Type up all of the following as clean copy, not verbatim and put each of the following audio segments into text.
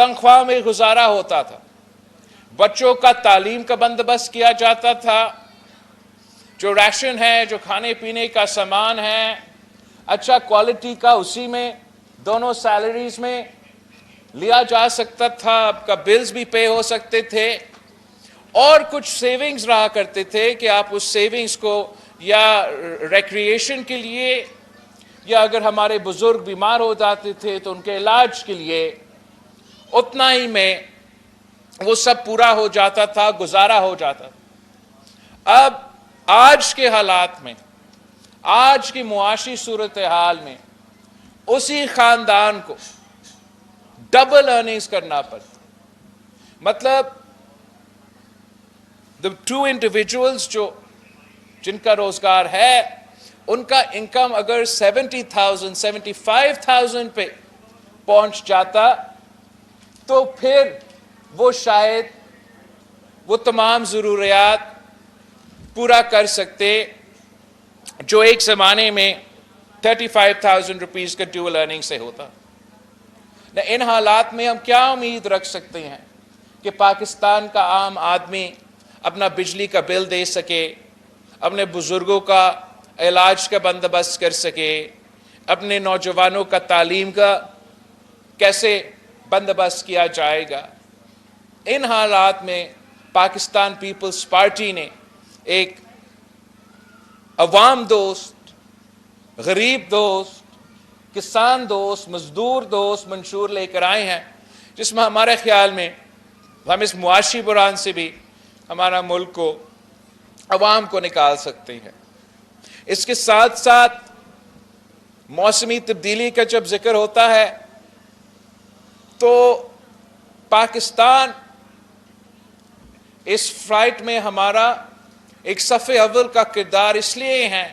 تنخواہ میں گزارا ہوتا تھا، بچوں کا تعلیم کا بندوبست کیا جاتا تھا، جو ریشن ہے، جو کھانے پینے کا سامان ہے، اچھا کوالٹی کا اسی میں دونوں سیلریز میں لیا جا سکتا تھا، آپ کا بلز بھی پے ہو سکتے تھے، اور کچھ سیونگز رہا کرتے تھے کہ آپ اس سیونگز کو یا ریکریشن کے لیے، یا اگر ہمارے بزرگ بیمار ہو جاتے تھے تو ان کے علاج کے لیے اتنا ہی میں وہ سب پورا ہو جاتا تھا، گزارا ہو جاتا تھا۔ اب آج کے حالات میں، آج کی معاشی صورتحال میں اسی خاندان کو ڈبل ارننگز کرنا پڑتا، مطلب the two individuals جن کا روزگار ہے، ان کا انکم اگر 70,000 75,000 پہ پہنچ جاتا تو پھر وہ شاید وہ تمام ضروریات پورا کر سکتے جو ایک زمانے میں 35,000 روپیز کا ڈیول ارننگ سے ہوتا۔ ان حالات میں ہم کیا امید رکھ سکتے ہیں کہ پاکستان کا عام آدمی اپنا بجلی کا بل دے سکے، اپنے بزرگوں کا علاج کا بندوبست کر سکے، اپنے نوجوانوں کا تعلیم کا کیسے بندوبست کیا جائے گا؟ ان حالات میں پاکستان پیپلز پارٹی نے ایک عوام دوست، غریب دوست، کسان دوست، مزدور دوست منشور لے کر آئے ہیں، جس میں ہمارے خیال میں ہم اس معاشی بحران سے بھی ہمارا ملک کو، عوام کو نکال سکتے ہیں۔ اس کے ساتھ ساتھ موسمی تبدیلی کا جب ذکر ہوتا ہے تو پاکستان اس فائٹ میں ہمارا ایک صف اول کا کردار اس لیے ہے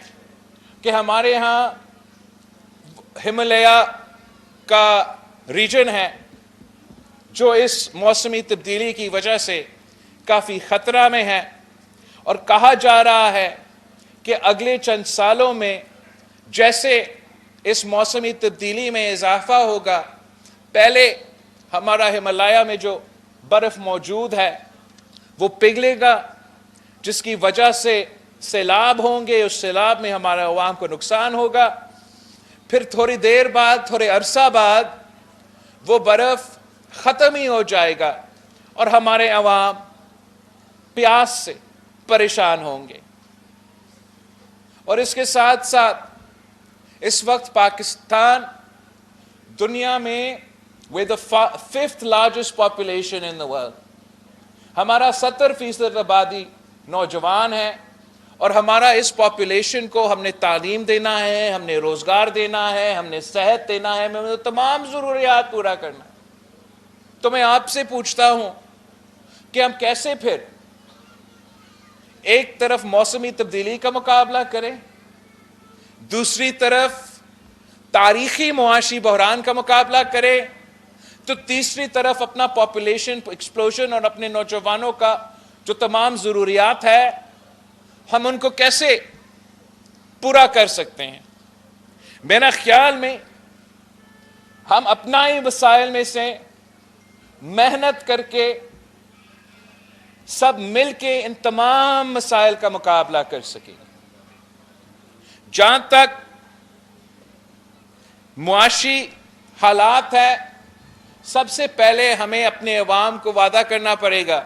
کہ ہمارے ہاں ہمالیہ کا ریجن ہے جو اس موسمی تبدیلی کی وجہ سے کافی خطرہ میں ہے، اور کہا جا رہا ہے کہ اگلے چند سالوں میں جیسے اس موسمی تبدیلی میں اضافہ ہوگا، پہلے ہمارا ہمالیہ میں جو برف موجود ہے وہ پگھلے گا، جس کی وجہ سے سیلاب ہوں گے، اس سیلاب میں ہمارے عوام کو نقصان ہوگا، پھر تھوڑی دیر بعد، تھوڑے عرصہ بعد وہ برف ختم ہی ہو جائے گا اور ہمارے عوام پیاس سے پریشان ہوں گے۔ اور اس کے ساتھ ساتھ اس وقت پاکستان دنیا میں with the fifth largest population in the world، ہمارا 70% آبادی نوجوان ہے، اور ہمارا اس پاپولیشن کو ہم نے تعلیم دینا ہے، ہم نے روزگار دینا ہے، ہم نے صحت دینا ہے، ہمیں تمام ضروریات پورا کرنا ہے۔ تو میں آپ سے پوچھتا ہوں کہ ہم کیسے پھر ایک طرف موسمی تبدیلی کا مقابلہ کریں، دوسری طرف تاریخی معاشی بحران کا مقابلہ کریں، تو تیسری طرف اپنا پاپولیشن ایکسپلوژن اور اپنے نوجوانوں کا جو تمام ضروریات ہے ہم ان کو کیسے پورا کر سکتے ہیں؟ میرا خیال میں ہم اپنا ہی وسائل میں سے محنت کر کے سب مل کے ان تمام مسائل کا مقابلہ کر سکیں۔ جہاں تک معاشی حالات ہے، سب سے پہلے ہمیں اپنے عوام کو وعدہ کرنا پڑے گا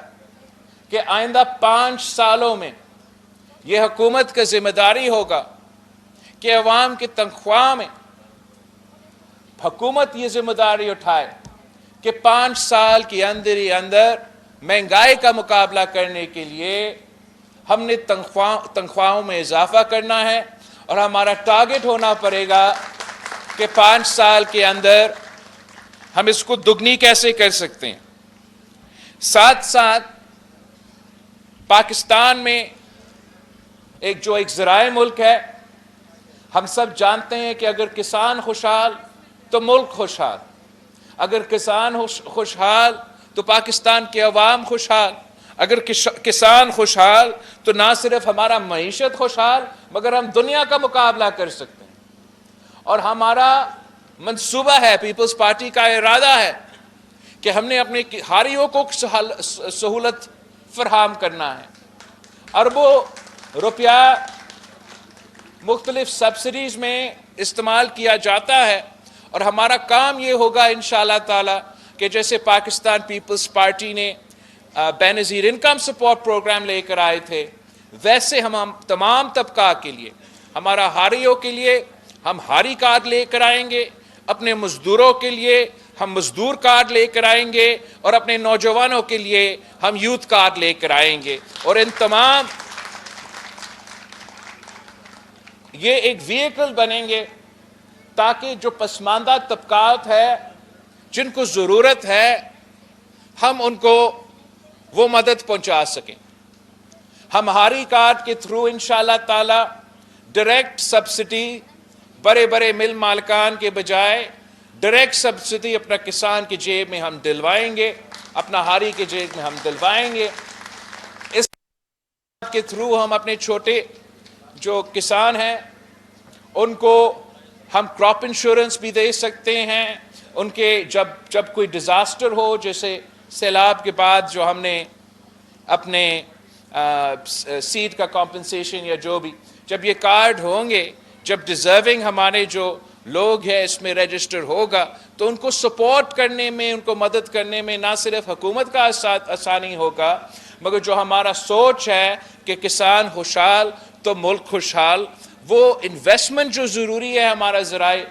کہ آئندہ 5 سالوں میں یہ حکومت کا ذمہ داری ہوگا کہ عوام کی تنخواہ میں حکومت یہ ذمہ داری اٹھائے کہ 5 سال کے اندر ہی اندر مہنگائی کا مقابلہ کرنے کے لیے ہم نے تنخواہوں میں اضافہ کرنا ہے، اور ہمارا ٹارگٹ ہونا پڑے گا کہ 5 سال کے اندر ہم اس کو دگنی کیسے کر سکتے ہیں۔ ساتھ ساتھ پاکستان میں ایک زرعی ملک ہے، ہم سب جانتے ہیں کہ اگر کسان خوشحال تو ملک خوشحال، اگر کسان خوشحال تو پاکستان کے عوام خوشحال، اگر کسان خوشحال تو نہ صرف ہمارا معیشت خوشحال مگر ہم دنیا کا مقابلہ کر سکتے ہیں۔ اور ہمارا منصوبہ ہے، پیپلز پارٹی کا ارادہ ہے کہ ہم نے اپنے ہاریوں کو سہولت فراہم کرنا ہے. اربوں روپیہ مختلف سبسڈیز میں استعمال کیا جاتا ہے، اور ہمارا کام یہ ہوگا انشاءاللہ تعالی کہ جیسے پاکستان پیپلز پارٹی نے بے نظیر انکم سپورٹ پروگرام لے کر آئے تھے، ویسے ہم تمام طبقات کے لیے، ہمارا ہاریوں کے لیے ہم ہاری کارڈ لے کر آئیں گے، اپنے مزدوروں کے لیے ہم مزدور کارڈ لے کر آئیں گے، اور اپنے نوجوانوں کے لیے ہم یوتھ کارڈ لے کر آئیں گے. اور ان تمام یہ ایک وہیکل بنیں گے تاکہ جو پسماندہ طبقات ہے جن کو ضرورت ہے ہم ان کو وہ مدد پہنچا سکیں. ہم ہاری کارڈ کے تھرو انشاءاللہ تعالی ڈائریکٹ سبسڈی بڑے بڑے مل مالکان کے بجائے ڈائریکٹ سبسڈی اپنا کسان کی جیب میں ہم دلوائیں گے، اپنا ہاری کی جیب میں ہم دلوائیں گے. اس کے تھرو ہم اپنے چھوٹے جو کسان ہیں ان کو ہم کراپ انشورنس بھی دے سکتے ہیں. ان کے جب کوئی ڈیزاسٹر ہو، جیسے سیلاب کے بعد جو ہم نے اپنے سیڈ کا کمپنسیشن یا جو بھی، جب یہ کارڈ ہوں گے، جب ڈیزرونگ ہمارے جو لوگ ہیں اس میں رجسٹر ہوگا، تو ان کو سپورٹ کرنے میں، ان کو مدد کرنے میں نہ صرف حکومت کا آسانی ہوگا، مگر جو ہمارا سوچ ہے کہ کسان خوشحال تو ملک خوشحال، وہ انویسٹمنٹ جو ضروری ہے ہمارا ذرائع